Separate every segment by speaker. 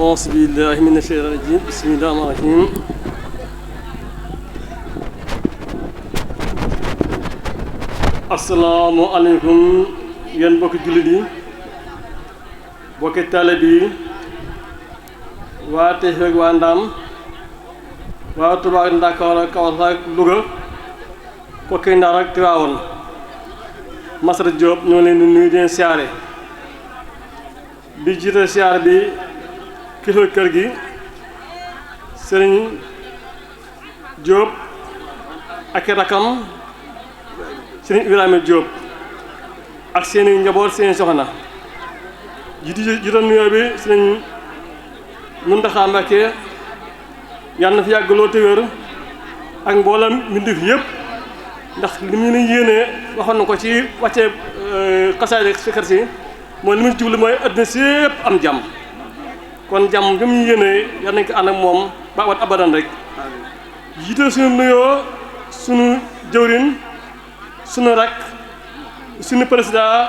Speaker 1: auzu billaahi mina shaytaani rajiim bismillaahi rahmaani rahiim. Assalaamu aleykum yéen mbokki jullit yi, mbokki taalibe yi, waa Taïf ak waa Ndaam, waa Touba ak Ndakaaru ak Kaolack ak Louga, Kokki Ndar ak Tivaouane. Masara Diop ñoo leen di nuyu di leen siyaare di jiite siyaare bi kilifa kër gi Serigne Diop ak rakam Serigne Ibrahima Diop ak seeni njaboot seeni soxna jiite nuyoo bi Serigne Mountakha Mbacké yàlla na fi yàgg loo te wér ak mboolem mbindeef yëpp, ndax li mu leen yéenee waxoon na ko ci wàcce xasaay si kër si mooy li mu jublu mooy adduna si yëpp am jàmm. kon jàmm bi mu yéenee yal nañ ko ànd ak moom ba wat abadan rek. jiital suñu nuyoo suñu jëwriñ suñu rak suñu président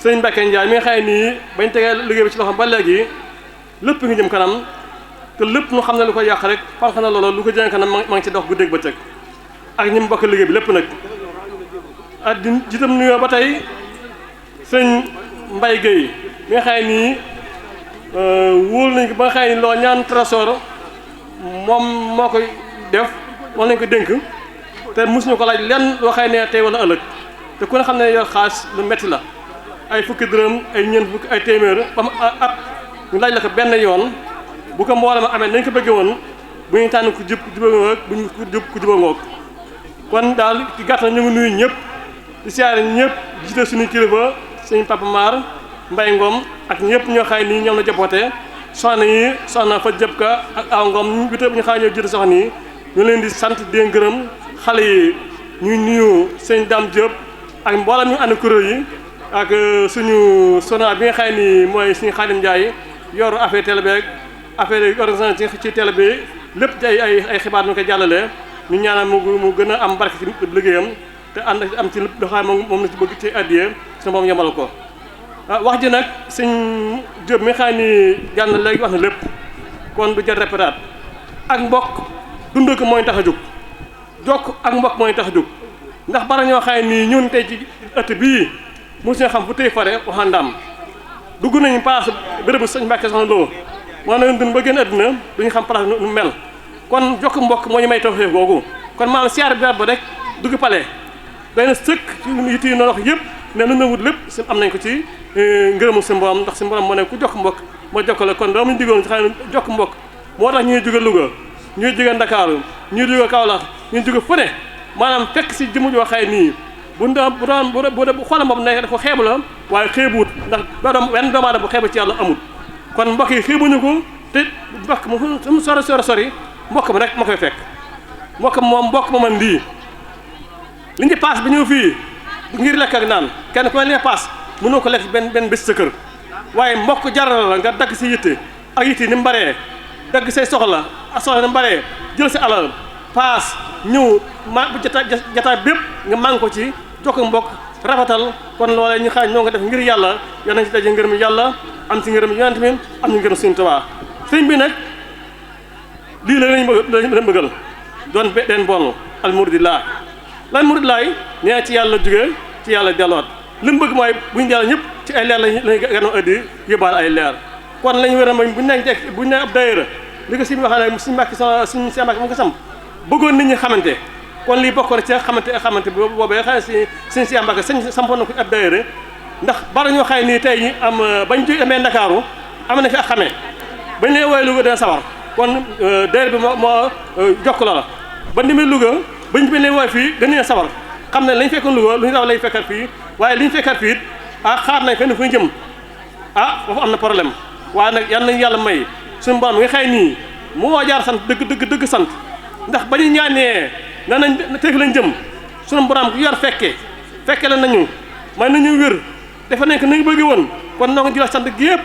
Speaker 1: sëñ Mbacké Ndiaye mi nga xam ne nii bañ tegee liggéey bi ci loxoom ba léegi lépp ngi jëm kanam te lépp nu xam ne lu ko yàq rek fanq na loolu lu ko jëm kanam ma ngi ci dox guddeeg bëccëg ak ñi mu bokk liggéey bi lépp nag. ak di jiitam nuyoo ba tey sëñ Mbaye Guèye mi nga xam ne nii wóolu nañ ko ba nga xam ne loo ñaan trésor moom moo koy def moom lañ ko dénk te mosuñu ko laaj lenn loo xam ne tey wala ëllëg te ku ne xam ne yor xaalis lu metti la ay fukki dërëm ay ñeent fukki ay téeméer ba mu at ñu laaj la ko benn yoon bu ko mboolem amee nañ ko bëggee woon bu ñu tànn ku jub ku jubangoo bu ñu ku jubangoo kon daal ci gàttal ñu ngi nuyu ñëpp di siyaare ñëpp jiite suñu kilifa sëñ Papa Mar Mbaye Ngom ak ñëpp ñoo xay nii ñoom la jaboote soxna yi soxna fa jëb ka ak aw Ngom ñu ñu xay ñoo jiite soxna yi ñu leen di sant di gërëm xale yi ñuy nuyu sëñ Dame Diop ak mboolem ñu ànd kuréel yi ak suñu sona bi nga xay nii mooy suñu Xaadim Ndiaye yor affaire télé bi ak affaire organisation ci télé bi lépp ci ay xibaar ñu koy jàllale ñu ñaanal mu gën a am barke ci liggéeyam te ànd am ci lépp doxaay moom la ci bëgg ci addiye su moom yemal ko. wax ji nag sëñ Diop mi xam ni jàll léegi wax na lépp kon du jar répétaat ak mbokk dund ko mooy tax a jóg jokk ak mbokk mooy tax a jóg ndax bara ñoo xam nii ñun tey ci ëtt bii mosuñu xam fu tey fare waxa Ndaam dugg nañu place bérébu sëñ Mbacké Soxna Lo moo na dun ba gën àdduna duñu xam place nu mel kon jokk mbokk moo ñu may tawfeex googu kon maanaam siyaar bi ba rek dugg pale day na sëkk ci yitt yi noonu wax yëpp ne lu na wut lépp si am nañ ko ci ngërëmu si mborom ndax si mborom moo ne ku jokk mbokk moo jokkale kon doomuñu diggoon ci xam ne jokk mbokk moo tax ñuy jóge Louga ñuy jóge Ndakaaru ñuy jóge Kaolack ñuy jóge fu ne maanaam fekk si jëmu joo xay nii bu xoolam boobu ne dafa xeebu la waaye xeebuwut ndax wenn doomu aadama bu xeebu ci yàlla amul kon mbokk yi xeebuñu ko te mbokk mu sori mbokk ma rek ma koy fekk mbokk ma man lii li ñu paas bi ñëw fii ngir lekk ak naan kenn ku ne li paas mënoo ko lekk benn bés sa kër waaye mbokk jaral la nga dagg si yitte ak yitte ni mu baree dagg say soxla ak soxla ni mu baree jël si alal paas ñëw ma bu jataay bépp nga màng ko ci jokk mbokk rafetal kon loolee ñu xaaj ñoo nga def ngir yàlla yal nañ ci daje ngërëm yàlla am ci ngërëm yonent mi am ñu ngërëm Sëñ Tuubaa sëñ bi nag lii la lañ bëggal doon den bon al muridillah lan muridillah nee ci yàlla jóge ci yàlla delluwaat li mu bëgg mooy bu ñu dellu ñëpp ci ay leer lañ ganoo ëddi yóbbaale ay leer kon lañu wér a mooy buñu ne ab daayira li ko si wax ne suñu Mbàkke suñu Seex Mbàkke mu ko sam bëggoon nit ñi xamante kon lii bokk na ci xamante boobee xam ne si suñu Seex Mbàkke sampoon na ko ab daayira ndax bari ñoo xam ne nii tey ñi am bañ jóge amee Ndakaaru am na fi ak xamee bañ leen woowee Louga dina sawar kon daayira bi moo jokk la ba ndimee Louga bañ leen woowee fii gën leen sawar xam ne lañ fekkoon Louga lu ñu raw lañ fekkat fii waaye li ñu fekkat fii xaar nañ fenn fu ñu jëm foofu am na problème waaye nag yal nañu yàlla may suñu borom nga xëy nii moo jaar sant dëgg sant ndax ba ñu ñaanee na nañ teeg lañ jëm suñu borom ku yor fekke la nañu may nañu wér dafa nekk nañu bëgg woon kon noo ngi di la sant gi yëpp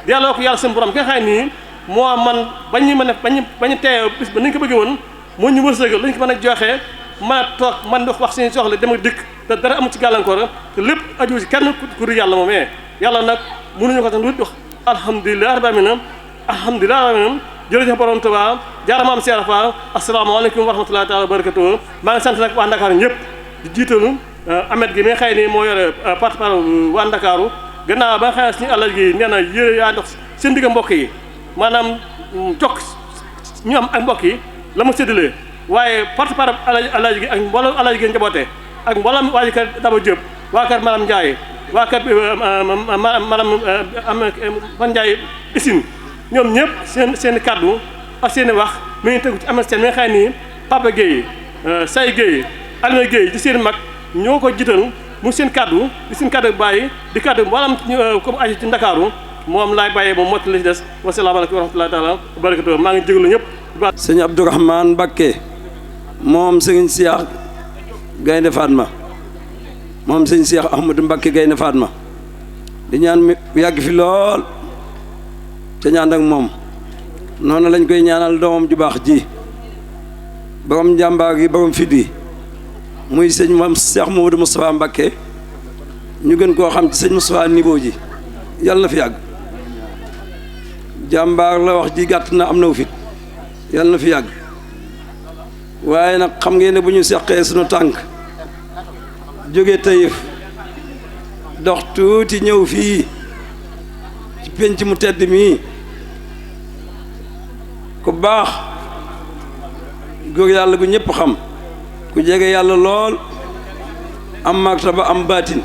Speaker 1: delloo ko yàlla suñu borom nga xëy nii moo man bañu mën a bañu teew bis ba nañ ko bëgg woon moo ñu wërsëgal lañ ko mën a joxee mën a toog man wax suñu soxla dem ak dikk te dara amu ci gàllankoor te lépp aju ci kenn ku dul yàlla moom yàlla nag mënuñu ko sax lu wax alhamdulilah rabbil alamin alhamdulilah jërëjëf borom Tuubaa jaaramaam Cheikh Fall asalaamaaleykum wa rahmatullahi taala wa barakatuh maa ngi sant nag waa Ndakaaru ñëpp di jiitalu Ahmed gi mi nga xëy ni moo yore porte-parole waa Ndakaaru gannaaw ba nga xam ne suñu àll gi nee na yaa ndox seen digg mbokk yi maanaam jokk ñu am ak mbokk yi la mu séddalee waaye porte-parole alaaji gi ak mbooloo alaaji gi njaboote ak mbooloo waa ji kër Daba Diop waa kër Maram Ndiaye waa kër maanaam Fan Ndiaye Isine ñoom ñëpp seen kaddu ak seen i wax mi ngi tegu ci Ahmed Sène mi nga xam ne nii Papa Guèye Say Guèye Alioune Guèye di seen mag ñoo ko jiital mu seen kaddu di seen kaddu bàyyi di kaddu mboolem comme aji ci Ndakaaru moom laay bàyyee moom mottali ci des wasalaamaaleykum wa rahmatullahi taala wa barakatuh maa ngi jégalu ñëpp.
Speaker 2: sëñ Abdourahmane Mbacké moom sëñ Cheikh Gaynde Fatma moom sëñ Cheikh Ahmadou Mbacké Gaynde Fatma di ñaan mi yàgg fi lool te ñaan ak moom noonu lañ koy ñaanal doomam ju baax ji borom njàmbaar gi borom fit wi muy sëñ moom Cheikh Mamadou Moustapha Mbacké ñu gën koo xam ci sëñ Moustapha niveau ji yàlla na fi yàgg jàmbaar la wax ji gàtt na am na wu fit yàlla na fi yàgg waaye nag xam ngeen ne bu ñu seqee suñu tànk jóge Taïf dox tuuti ñëw fii ci penc mu tedd mii ku baax góor yàlla gu ñëpp xam ku jege yàlla lool am martaba am baatin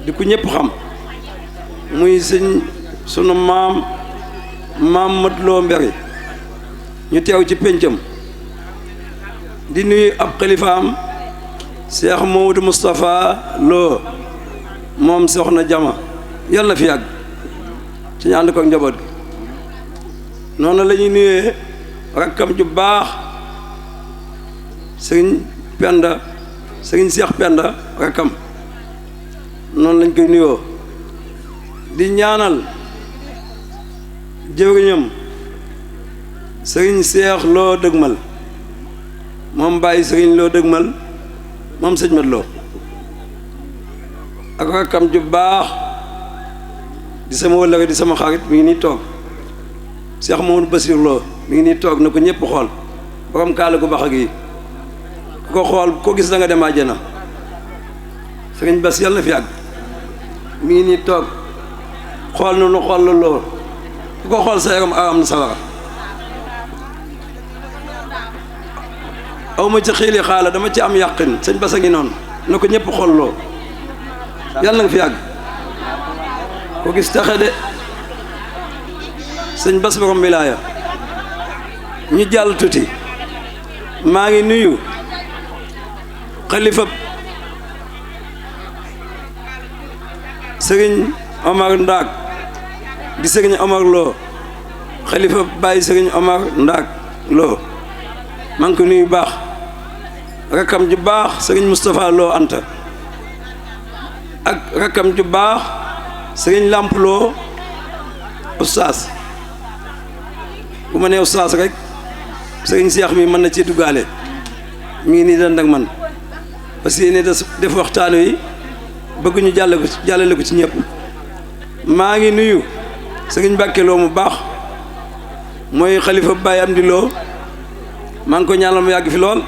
Speaker 2: di ku ñëpp xam muy sëñ sunu maam Mat Lo Mbéri ñu teew ci pencam di nuyu ab xalifaam Cheikh Mamadou Moustapha Lo moom soxna Jama yàlla na fi yàgg ci ñu ànd ko njaboot gi noonu la ñuy nuyee rakkam ju baax sëriñ Penda sëriñ Cheikh Penda rakkam noonu lañ koy nuyoo di ñaanal jëwriñam sëriñ Cheikh Lo dëgmal moom bàyyi sëriñ Lo dëgmal moom sëñ Mat Lo ak rakkam ju baax di sama wëllëre di sama xarit mi ngi nii toog Cheikh Mamadou Bassir Lo mi ngi nii toog na ko ñëpp xool borom kaala gu bax gi ku ko xool ko gis da nga dem àjjana sëriñ Bass yàlla na fi yàgg mi ngi nii toog xool na nu xool la lool ku ko xool sa yaram am na sawara aw ma ci xiili xaala dama ci am yàqin sëñ Bass a ngi noonu na ko ñëpp xool loo yàlla nga fi yàgg ko gis taxe de sëñ Bass borom wilaaya ñu jàll tuuti maa ngi nuyu xalifa sëriñ Omar Ndaak di sëriñ Omar Lo xalifa bàyyi sëriñ Omar Ndaak Lo maa ngi ko nuyu baax rakkam ju baax sëriñ Moustapha Lo Anta ak rakkam ju baax sëriñ Lamp Lo Oustaz bu ma nee Oustaz rek sëriñ Cheikh mi mën na ci duggaale mi ngi nii dand ak man parce que yéen def waxtaan wi bëgg ñu jàllale ko ci ñëpp maa ngi nuyu sëriñ Mbàkke Lo mu baax mooy xalifa Baye Amdi Lo maa ngi ko ñaanal mu yàgg fi lool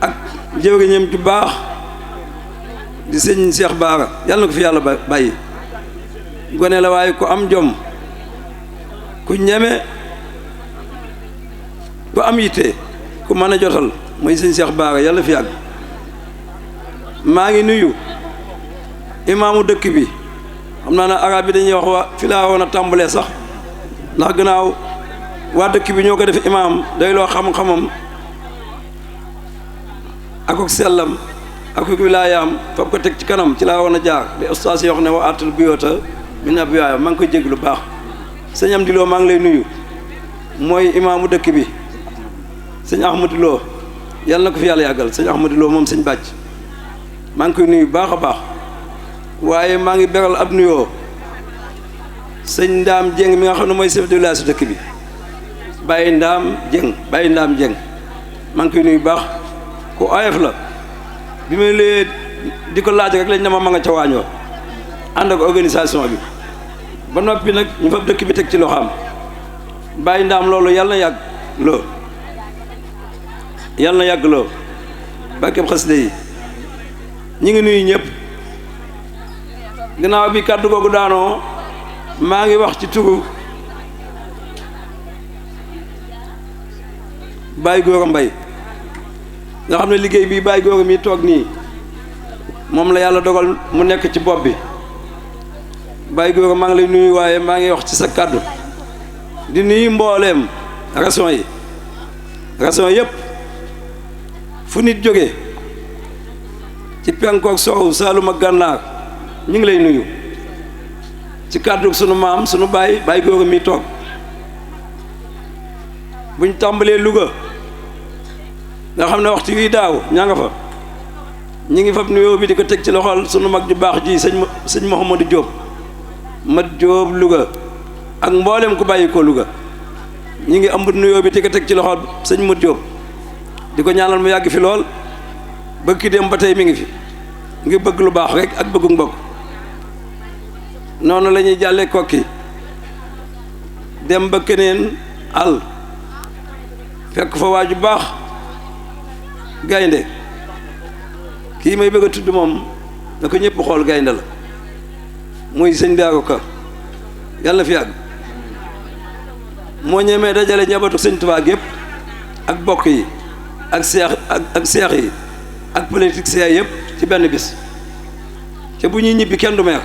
Speaker 2: ak jëwriñam ju baax di sëñ Cheikh Baara yàlla na ko fi yàlla bàyyi gone la waaye ku am jom ku ñeme ku am yitte ku mën a jotal mooy sëñ Cheikh Baara yàlla fi yàgg maa ngi nuyu imaamu dëkk bi xam naa ne arab bi dañuy wax waa fi laa woon a tàmbalee sax ndax gannaaw waa dëkk bi ñoo ko def imaam day loo xam-xamam akuk sellam akuk wilaayaam fab ko teg ci kanam ci laa woon a jaar de ustaas yi wax ne wa atul biyoota min abwaab maa ngi koy jéglu baax sëñ Amdi Lo maa ngi lay nuyu mooy imaamu dëkk bi sëñ Ahmadou Lo yàlla na ko fi yàlla yàggal sëñ Ahmadou Lo moom sëñ bàcc maa ngi koy nuyu baax a baax waaye maa ngi beral ab nuyoo sëñ Ndaam Jeng mi nga xam ne mooy chef de village su dëkk bi Baye Ndaam Jeng maa ngi koy nuyu baax ku oyof la bi ma lee di ko laaj rek lañ ne ma nga ca waañoo ànd ak organisation bi ba noppi nag ñu fab dëkk bi teg ci loxaam bàyyi ndaam loolu yàlla na yàgg loo yàlla na yàgg loo barkeb xasida yi ñi ngi nuyu ñëpp gannaaw bi kàddu googu daanoo maa ngi wax ci turu Baye Gora Mbaye nga xam ne liggéey bi Baye Gora mi toog nii moom la yàlla dogal mu nekk ci bopp bi Baye Gora maa ngi lay nuyu waaye maa ngi wax ci sa kàddu di nuyu mbooleem raison yi raison yëpp fu nit jógee ci penkook soow Saalum ak Gànnaar ñu ngi lay nuyu ci kàddu sunu maam sunu Baye Gora mi toog buñ tàmbalee Louga nga xam ne waxtu wi daaw ñaa nga fa ñi ngi fab nuyoo bi di ko teg ci loxol sunu mag ju baax ji sëñ Mouhamadou Diop mat Diop Louga ak mboolem ku bàyyi ko Louga ñi ngi ëmb nuyoo bi di ko teg ci loxol sëñ Mat Diop di ko ñaanal mu yàgg fi lool bëgg ki dem ba tey mi ngi fi ngir bëgg lu baax rek ak bëggu mbokk noonu la ñuy jàllee Kokki dem ba keneen àll fekk fa waa ju baax gaynde kii may bëgg a tudd moom na ko ñëpp xool gaynde la muy sëñ Daaru Ka yàlla na fi yàgg moo ñemee dajale njabootu sëñ Tuubaa gépp ak bokk yi ak seex yi ak politiciens yëpp ci benn bis te bu ñuy ñibbi kenn du meer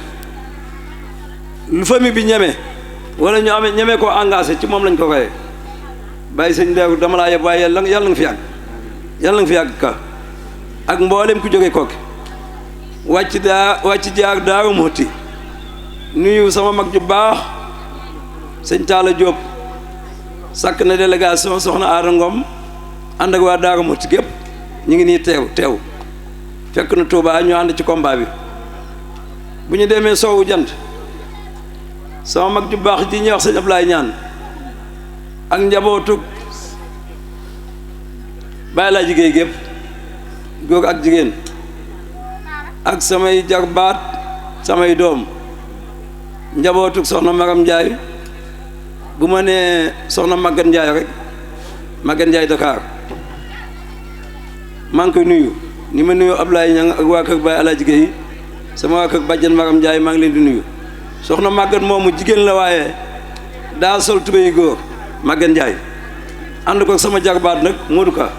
Speaker 2: lu famille bi ñeme wala ñu amee ñeme koo engagé ci moom lañ ko koyee bàyyi sëñ Daaru dama laa yeb waaye yàlla nga fi yàgg yàlla nga fi yàgg ka ak mboolem ku jóge Kokki wàcc jaar Daaru Muxti nuyu sama mag ju baax sëñ Talla Diop sàkk na délégation soxna Aada Ngom ànd ak waa Daaru Muxti gépp ñu ngi nii teew fekk na Touba ñu ànd ci combat bi bu ñu demee soowu jant sama mag ju baax ji ñuy wax sëñ Ablaye ñaan ak njabootu bàyyi laa jigéen gépp góor ak jigéen ak samay jarbaat samay doom njabootu soxna Maram Ndiaye bu ma nee soxna Maguette Ndiaye rek Maguette Ndiaye Dakar maa ngi koy nuyu ni ma nuyu Ablaye Ñang ak waa kër Baye Alaaji Géey sama waa kër Bàjjan Maram Ndiaye maa ngi leen di nuyu soxna Maguette moomu jigéen la waaye daa sol tubéy góor Maguette Ndiaye ànd ko sama jarbaat nag Modou Ka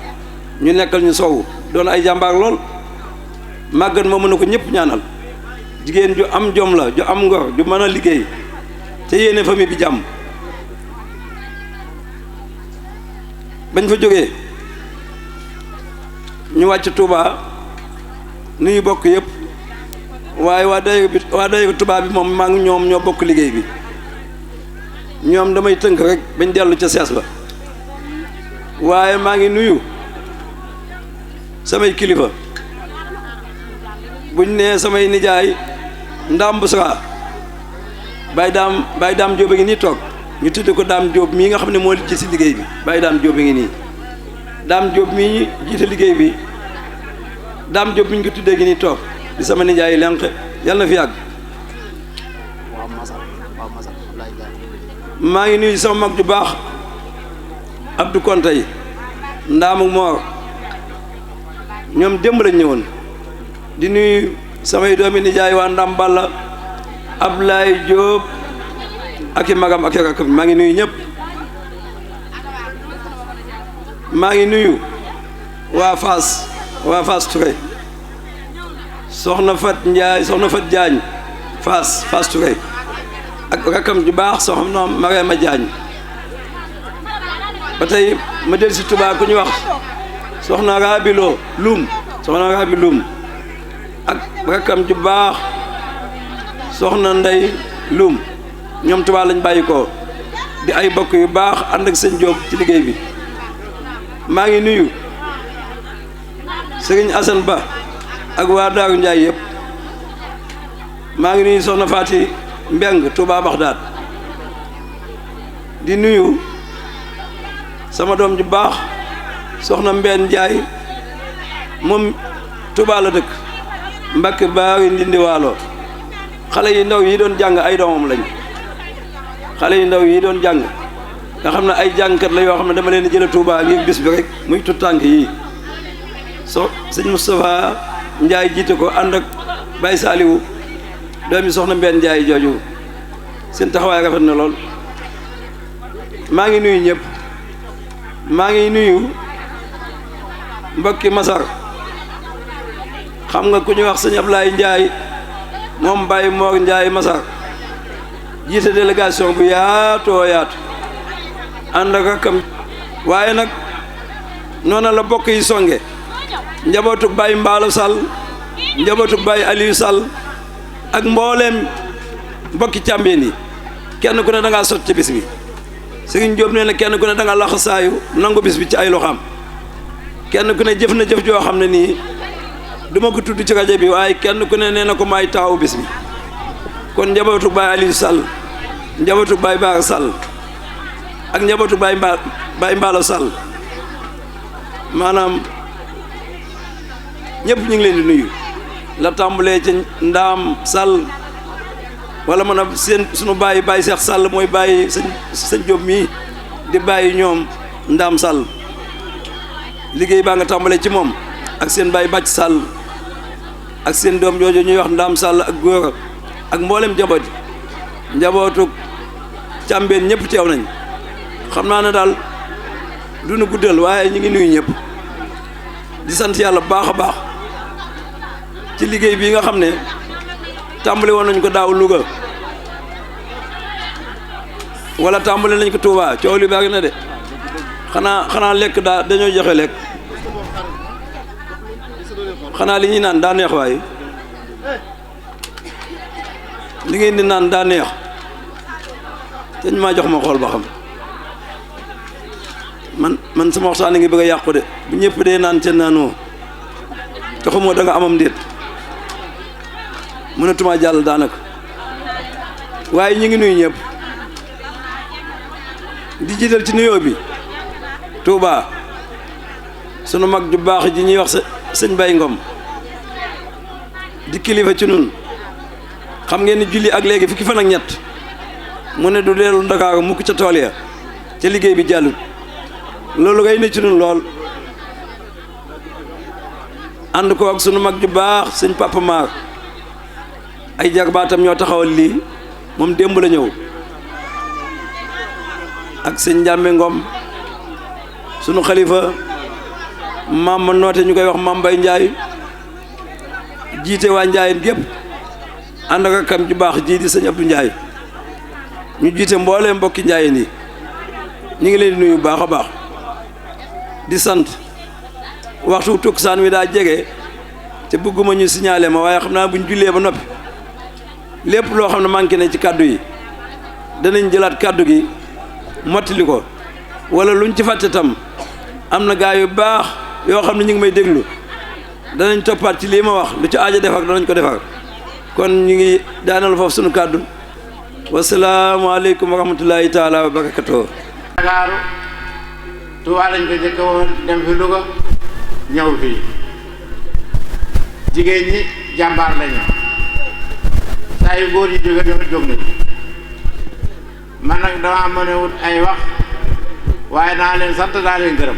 Speaker 2: ñu nekkal ñu soowu doon ay jàmbaar lool Maguette moomu na ko ñëpp ñaanal jigéen ju am jom la ju am ngor ju mën a liggéey te yéene famille bi jàmm bañ fa jógee ñu wàcc Touba nuyu bokk yëpp waaye waa dayu Touba bi moom maa ngi ñoom ñoo bokk liggéey bi ñoom damay tënk rek bañ dellu ca sees ba waaye maa ngi nuyu samay kilifa buñ nee samay nijaay Ndam Busra Baye Daam Jóob a ngi nii toog ñu tudde ko Daam Jóob mii nga xam ne moo ci si liggéey bi Baye Daam Jóob a ngi nii Daam Jóob mii jiite liggéey bi Daam Jóob mi ñu ko tuddee gi nii toog di sama nijaay lenq yàlla na fi yàgg maa ngi nuyu sama mag ju baax Abdou Konte yi Ndaamu Moor ñoom démb lañ ñëwoon di nuyu samay doomi nijaay waa Ndam Balla Ablaye Diop ak i magam ak i rakkam maa ngi nuyu ñëpp maa ngi nuyu waa Fass Touré soxna Fat Diagne Fass Touré ak rakkam ju baax soxna Mariama Diagne ba tey ma del si Touba ku ñu wax soxna Rabi Loum ak rakkam ju baax soxna Ndey Loum ñoom Touba lañ bàyyi ko di ay bokk yu baax ànd ak sëñ Diop ci liggéey bi maa ngi nuyu Serigne Assane Ba ak waa Daaru Ndiaye yëpp maa ngi nuyu soxna Faati Mbeng Touba Baxdaad di nuyu sama doom ju baax soxna Mbeen Ndiaye moom Touba la dëkk Mbàkke Baari Ndindi Waalo xale yi ndaw yi doon jàng ay doomam lañ xale yu ndaw yi doon jàng nga xam ne ay jàngkat la yoo xam ne dama leen jële Touba ngir bis bi rek muy tut tànk yi sëñ Moustapha Ndiaye jiite ko ànd ak Baye Saliou doomi soxna Mbène Ndiaye jooju seen taxawaay rafet na lool. maa ngi nuyu ñëpp maa ngi nuyu mbokki Masar xam nga ku ñuy wax sëñ Ablaye Ndiaye moom Baye Mor Ndiaye Masar jiite délégation bu yaatoo yaatu ànd ak rakkam waaye nag noona la bokk yi songe njabootu Baye Mbaalo Sall njabootu Baye Aliou Sall ak mbooleem mbokki càmbeen yi kenn ku ne da ngaa sot ci bis bi Sëriñ Jóob nee na kenn ku ne da nga laxasaayu nangu bis bi ci ay loxaam kenn ku ne jëf na jëf joo xam ne nii duma ko tudd ci rajo bi waaye kenn ku ne nee na ko maay taawu bis bi kon njabootu Baye Aliou Sall njabootu Baye Baara Sall ak njabootu Baye Mbaalo Sall maanaam ñëpp ñu ngi leen di nuyu la tàmbalee ci Ndaam Sall wala mën a seen sunu Baye Cheikh Sall mooy Baye sëñ Jóob mii di Baye ñoom Ndaam Sall liggéey baa nga tàmbalee ci moom ak seen Baye Bàcc Sall ak seen doom jooju ñuy wax Ndaam Sall ak góor ak mboolem njabootu càmbeen ñëpp teew nañ xam naa ne daal du nu guddal waaye ñu ngi nuyu ñëpp di sant yàlla bu baax a baax ci liggéey bii nga xam ne tàmbali woon nañ ko daaw Louga wala tàmbali nañ ko Touba coow li bari na de xanaa lekk dañoo joxe lekk xanaa li ñuy naan daa neex waaye li ngeen di naan daa neex te ñu maa jox ma xool ba xam man sama waxtaan ngi bëgg a yàqu de bu ñëpp dee naan ca naanoo te xamoo da nga amam déet mënatuma jàll daanaka waaye ñu ngi nuyu ñëpp di jiital ci nuyoo bi Touba sunu mag ju baax ji ñuy wax sëñ Bay Ngom di kilifa ci nun xam ngeen ni julli ak léegi fukki fan ak ñett mu ne du dellu Ndakaaru mukk ca tool ya ca liggéey bi jàllut loolu ngay ne ci nun lool ànd ko ak sunu mag ju baax sëñ Papa Maar ay jarbaatam ñoo taxawal lii moom démb la ñëw ak sëñ Njàmbe Ngom sunu xalifa maam ma noote ñu koy wax Maam Mbay Njaay jiite waa Njaayeen gépp ànd ak kam ju baax ji di sëñ Abdou Njaay ñu jiite mboolee mbokki Njaayeen yi ñu ngi leen di nuyu baax a baax di sant waxtu tukkusaan wi daa jege te bëgguma ñu signalé ma waaye xam naa buñ jullee ba noppi lépp loo xam ne manqué na ci kàddu yi danañ jëlaat kàddu gi mottali ko wala luñ ci fàtte tam am na gaa yu baax yoo xam ne ñu ngi may déglu danañ toppaat ci lii ma wax lu ci aaja defar danañ ko defar kon ñu ngi daanal foofu sunu kàddu wasalaamualeykum wa rahmatullahi taala wa barakatuh.
Speaker 3: Ndakaaru Tuubaa lañ ko jëkke woon dem fi Louga ñëw fii jigéen ñi jàmbaar lañu saa yu góor ñi jóge jóg nañu man nag dama mën a wut ay wax waaye naa leen sant naa leen gërëm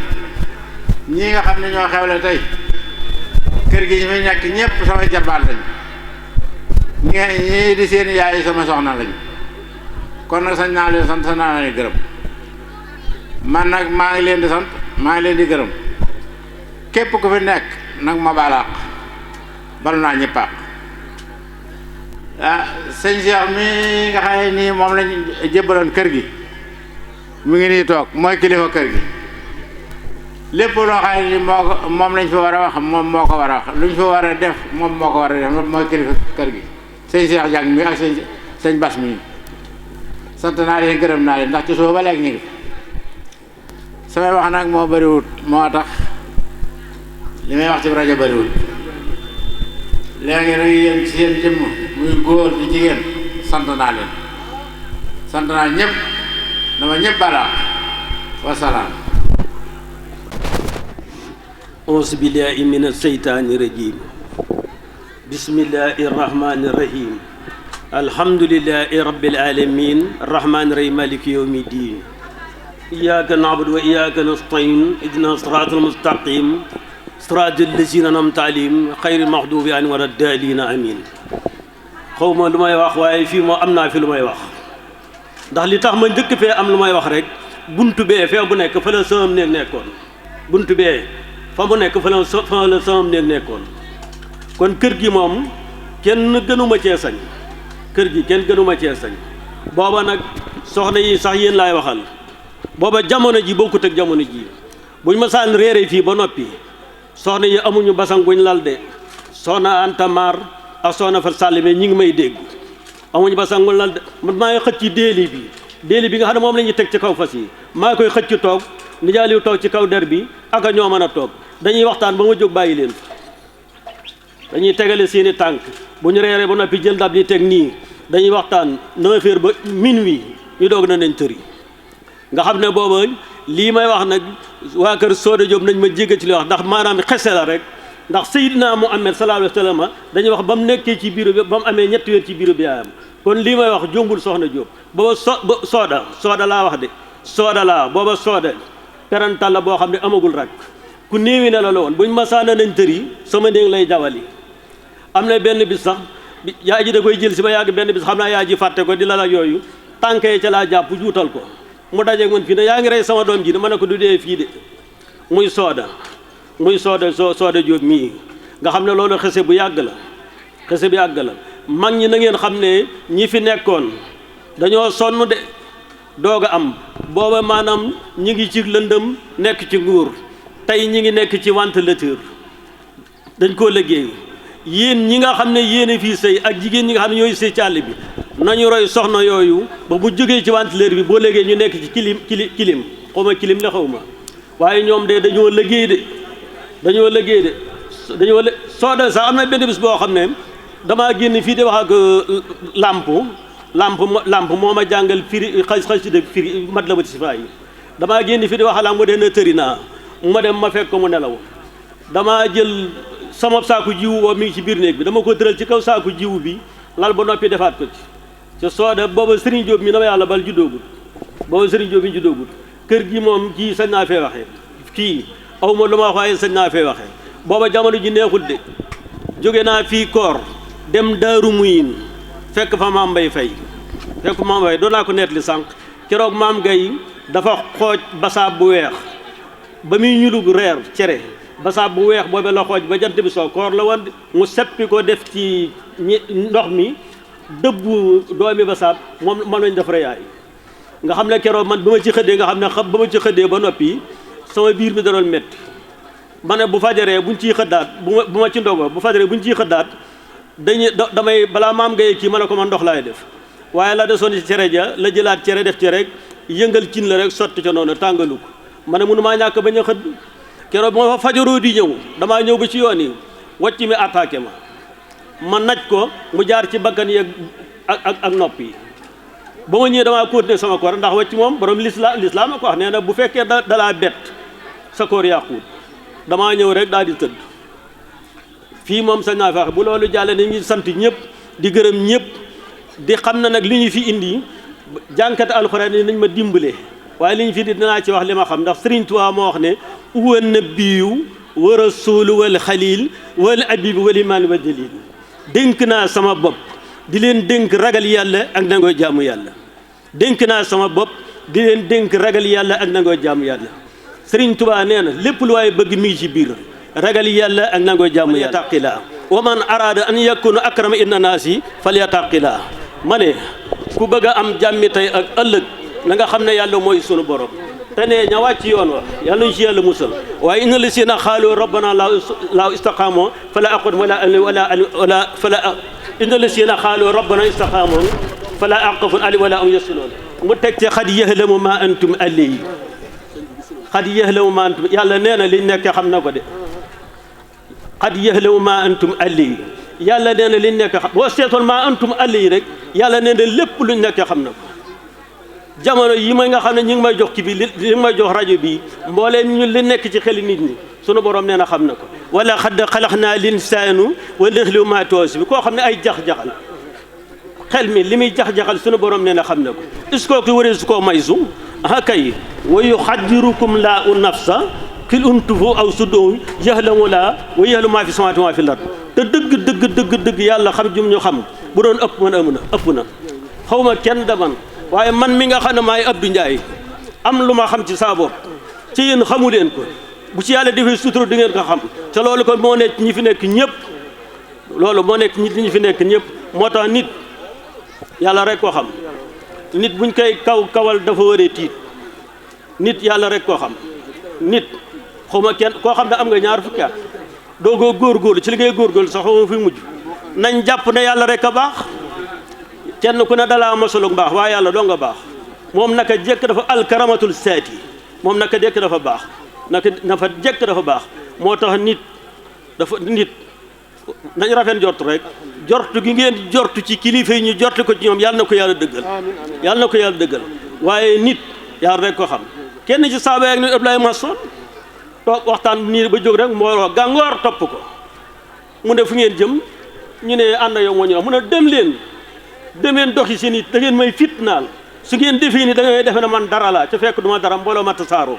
Speaker 3: ñii nga xam ne ñoo xewle tey kër gi ñu fi ñàkk ñëpp samay jarbaat lañu ñii di seen yaay sama soxna lañu kon nag sañ naa leen sant naa leen gërëm man nag maa ngi leen di sant maa ngi leen di gërëm képp ku fi nekk nag ma baalaaq balu naa ñëpp àq sëñ Cheikh mi nga xam ne nii moom lañ jébbaloon kër gi mu ngi nii toog mooy kilifa kër gi lépp loo xam ne nii moom lañ fi war a wax moom moo ko war a wax luñ fi war a def moom moo ko war a def mooy kilifa kër gi sëñ Cheikh Diang mi ak sëñ Bass mi sant naa leen gërëm naa leen ndax ci suba ba léegi ñu ngi samay wax nag moo bëriwut moo tax li may wax ci rajo bëriwut léegi nag yéen ci seen jëmm muy góor di jigéen sant naa leen sant naa ñëpp dama ñëpp balaa wasalaam.
Speaker 4: auzu billaahi mina seytaani rajiim bismillaahi rahmaani rahiim alhamdulillahi rabbil alamin arrahmanir rahim maliki yawmiddin iyyaka na'budu wa iyyaka nasta'in ihdina siratal mustaqim siratal lazina an'amta alayhim ghayril maghdubi alayhim waladdallin amin xawma lu may wax waaye fii moo am naa fi lu may wax ndax li tax ma njëkk fee am lu may wax rek buntu bee fee bu nekk fa la sama néeg nekkoon buntu bee fa mu nekk fa la sama néeg nekkoon kon kër gi moom kenn gënuma cee sañ kër gi kenn gënuma cee sañ booba nag soxna yi sax yéen laay waxal booba jamono ji bokkut ak jamono ji buñ ma saan réere fii ba noppi soxna yi amuñu basang buñ lal de soxna Anta Mar ak soxna Fat Sall mais ñi ngi may dégg amuñu basang buñ lal de man maa ngi xëcc déeli bi nga xam ne moom la ñuy teg ci kaw fas yi maa koy xëcc toog nijaaliw toog ci kaw der bi ak a ñoo mën a toog dañuy waxtaan ba ma jóg bàyyi leen dañuy tegale seeni tànk bu ñu reeree ba noppi jël ndab li teg nii dañuy waxtaan 9 heures ba minuit ñu doog na nañ tëri nga xam ne booba lii may wax nag waa kër Soda Diop nañ ma jégga ci li wax ndax maanaam xese la rek ndax Seydina Muhammad sallallahu alayhi wa sallam dañuy wax ba mu nekkee ci biiru bi ba mu amee 7 weer ci biiru bi yaayam kon lii may wax jombul soxna Diop booba sooda laa wax de sooda laa booba sooda perantal la boo xam ne amagul rak ku néewi ne la woon buñ masaana nañ tëri sama néeg lay jawali am na benn bis sax yaay ji da koy jël si ba yàgg benn bis xam naa yaay ji fàtte ko di la la yooyu tànkee ca laa jàpp juutal ko mu dajeeg man fii ne yaa ngi rey sama doom ji de ma ne ko du dee fii de muy sooda Soda Diop mii nga xam ne loolu xese bu yàgg la xese bu yàgg la mag ñi na ngeen xam ne ñi fi nekkoon dañoo sonn de doog a am booba maanaam ñi ngi ci lëndëm nekk ci nguur tey ñi ngi nekk ci ventilateur dañ koo liggéey yéen ñi nga xam ne yéen fii sëy ak jigéen ñi nga xam ne ñooy sëy ci àll bi nañu roy soxna yooyu ba bu jógee ci ventilateur bi boo léegi ñu nekk ci kilim xaw ma kilim la xaw ma waaye ñoom de dañoo liggéey Soda sax am na benn bis boo xam ne damaa génn fii di wax ak lamp moo ma jàngal firi xasida firi mat la ba ci sifa yi damaa génn fii di wax lamp mu dee na tëri naa ma dem ma fekk ko mu nelaw damaa jël sama saaku jiwu boobu mi ngi ci biir néeg bi dama ko tëral ci kaw saaku jiwu bi lal ba noppi defaat ko ci Soda booba Serigne Diop mi dama yàlla bal juddoogut booba Serigne Diop mi juddoogut kër gi moom kii sañ naa fee waxee kii aw ma lu ma wax waaye sañ naa fee waxee booba jamono ji neexul de jóge naa fii koor dem Daaru Muyin fekk fa maam Mbay Fay doon naa ko neet li sànq keroog maam Gay dafa xooj basaab bu weex ba muy ñulug reer cere basaab bu weex boobe la xooj ba jant bi soo koor la woon mu seppi ko def ci ndox mi dëbbu doomi basaab moom lañ def reyaay nga xam ne keroog man ba ma ci xëddee nga xam ne ba ma ci xëddee ba noppi sama biir bi da doon métti ma ne bu fajaree buñ ciy xëddaat bu ma ci ndogo bu fajaree buñ ciy xëddaat damay balaa maam Gaye kii ma ne ko man ndox laay def waaye la desoon ci cere ja la jëlaat cere def ci rek yëngal cin la rek sotti ca noonu tàngalu ko ma ne mënu maa ñàkk bañ a xëdd keroog moo fa fajaroo di ñëw damaa ñëw ba ci yoon yi wàcc mi attaqué ma naj ko mu jaar ci bakkan yi ak nopp yi ba ma ñëwee damaa continuer sama koor ndax wàcc moom borom lislaam a ko wax nee na bu fekkee dalaa bett sa koor yàquut damaa ñëw rek daal di tëdd fii moom sañ naa fexe bu loolu jàllee ni ngi sant ñëpp di gërëm ñëpp di xam na nag li ñu fi indi jànkate alxuraan yi nañ ma dimbale waaye li ñu fi di dinaa ci wax li ma xam ndax Sëriñ Tuubaa moo wax ne huwa nabiyyu wa rasuulu wal xaliil wal abibu wal imaan wal jaliil dénk naa sama bopp di leen dénk ragal yàlla ak nangoo jaamu yàlla dénk naa sama bopp di leen dénk ragal yàlla ak nangoo jaamu yàlla Sëriñ Tuubaa nee na lépp lu waaye bëgg mi ngi ci biir ragal yàlla ak nangoo jaamu yàlla taqila wa man araada an yakuna akrama inna naasi falyataqila ma ne ku bëgg a am jàmmi tey ak ëllëg na nga xam ne yàlla mooy sunu borom te ne ña wàcc yoon wa yàlla ñu ci yàlla musal waaye inna lasina xaalu rabbana laa istaqaamoo fala aqud wala fala inna lasina xaalu rabbana istaqaamoo fala aqafun ali wala am yasiloon mu teg ci xad yahlamu ma antum alayhi xad yahlamu ma antum yàlla nee na liñ nekk xam na ko de xad yahlamu ma antum alayhi yàlla nee na liñ nekk xam boo seetoon ma antum alayhi rek yàlla nee na lépp luñ nekk xam na ko jamono yi may nga xam ne ñi ngi may jox ci bi li may jox rajo bi mbooleem ñu li nekk ci xeli nit ñi sunu borom nee na xam na ko wala xad xalax naa linsaanu wa naxliu ma toos bi koo xam ne ay jax-jaxal xel mi li muy jax-jaxal sunu borom nee na xam ne ko est-ce que ko waree su koo maysu ah kay wa yuxaddirukum laa u nafsa xil untufu aw suddo yaxlamu laa wa yaxlu maa fi samaati maa fi lar te dëgg yàlla xam jum ñu xam bu doon ëpp man ëpp na xaw ma kenn daman waaye man mi nga xam ne maay Abdou Ndiaye am lu ma xam ci saa bopp ci yéen xamu leen ko bu ci yàlla defee sutura di ngeen ko xam te loolu ko moo nekk ñi fi nekk ñëpp loolu moo nekk ñi fi nekk ñëpp moo tax nit yàlla rek ko xam nit buñ koy kawal dafa waree tiit nit yàlla rek koo xam nit xawma kenn koo xam ne am nga ñaar fukki at doo ko góorgóorlu ci li ngay góorgóorlu sax xawma fi mujj nañ jàpp ne yàlla rek a baax kenn ku ne dalaa mosolu mbaax waaye yàlla doo nga baax moom naka jekk dafa alkaramatul saati moom naka jekk dafa baax naka jekk dafa baax moo tax nit nañ rafet jortu rek jortu gi ngeen jortu ci kilifa yi ñu jortu ko ci ñoom yàlla na ko yàlla dëggal yàlla na ko yàlla dëggal waaye nit yàlla rek ko xam kenn ci saaba yak nit Abdoulaye Masson toog waxtaan nii ba jóg rek mbooloo gàngoor topp ko mu ne fu ngeen jëm ñu ne ànd yow moo ñu wax mu ne dem leen doxi seen it da ngeen may fitnaal su ngeen defee ni da ngay defe ne man dara la ca fekk duma dara mbooloo ma tasaaroo